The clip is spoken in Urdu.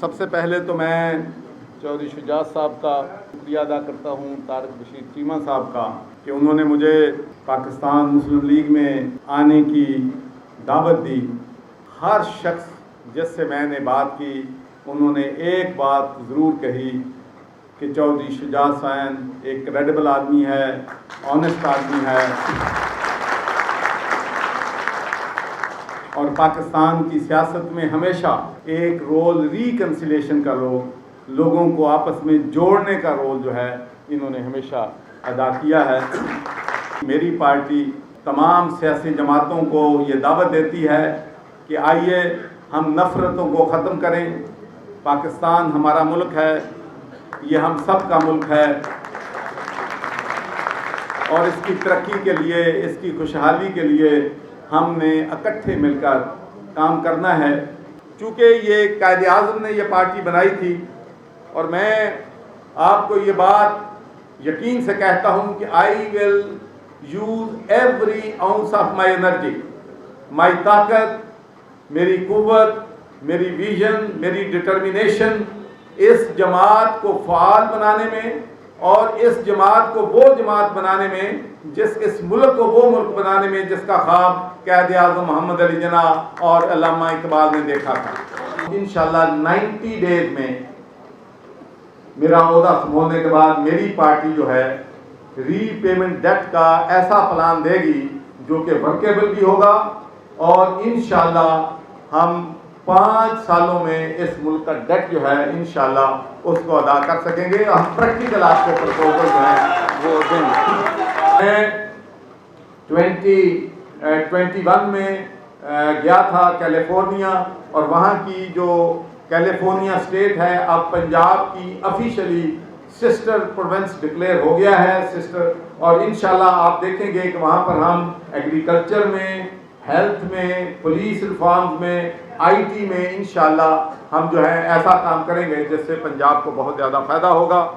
سب سے پہلے تو میں چودھری شجاعت صاحب کا شکریہ ادا کرتا ہوں، طارق بشیر چیمہ صاحب کا، کہ انہوں نے مجھے پاکستان مسلم لیگ میں آنے کی دعوت دی۔ ہر شخص جس سے میں نے بات کی انہوں نے ایک بات ضرور کہی کہ چودھری شجاعت صاحب ایک کریڈیبل آدمی ہے، آنیسٹ آدمی ہے، اور پاکستان کی سیاست میں ہمیشہ ایک رول ریکنسیلیشن کا لوگوں کو آپس میں جوڑنے کا رول جو ہے انہوں نے ہمیشہ ادا کیا ہے۔ میری پارٹی تمام سیاسی جماعتوں کو یہ دعوت دیتی ہے کہ آئیے ہم نفرتوں کو ختم کریں۔ پاکستان ہمارا ملک ہے، یہ ہم سب کا ملک ہے، اور اس کی ترقی کے لیے، اس کی خوشحالی کے لیے ہم نے اکٹھے مل کر کام کرنا ہے۔ چونکہ یہ قائد اعظم نے یہ پارٹی بنائی تھی، اور میں آپ کو یہ بات یقین سے کہتا ہوں کہ I will use every ounce of my energy, my طاقت، میری قوت، میری ویژن، میری ڈٹرمنیشن اس جماعت کو فعال بنانے میں، اور اس جماعت کو وہ جماعت بنانے میں، اس ملک کو وہ ملک بنانے میں جس کا خواب قائد اعظم محمد علی جناح اور علامہ اقبال نے دیکھا تھا۔ انشاءاللہ 90 ڈیز میں میرا عہدہ سنبھالنے کے بعد میری پارٹی جو ہے ری پیمنٹ ڈیٹ کا ایسا پلان دے گی جو کہ ورکیبل بھی ہوگا، اور انشاءاللہ ہم 5 سالوں میں اس ملک کا ڈیٹ جو ہے انشاءاللہ اس کو ادا کر سکیں گے۔ ہم پریکٹیکل آپ کو پرپوزل جو ہے وہ دیں گے۔ میں 2021 میں گیا تھا کیلیفورنیا، اور وہاں کی جو کیلیفورنیا اسٹیٹ ہے اب پنجاب کی آفیشلی سسٹر پروونس ڈکلیئر ہو گیا ہے، سسٹر، اور انشاءاللہ آپ دیکھیں گے کہ وہاں پر ہم ایگریکلچر میں، ہیلتھ میں، پولیس ریفارمز میں، آئی ٹی میں انشاءاللہ ہم جو ہے ایسا کام کریں گے جس سے پنجاب کو بہت زیادہ فائدہ ہوگا۔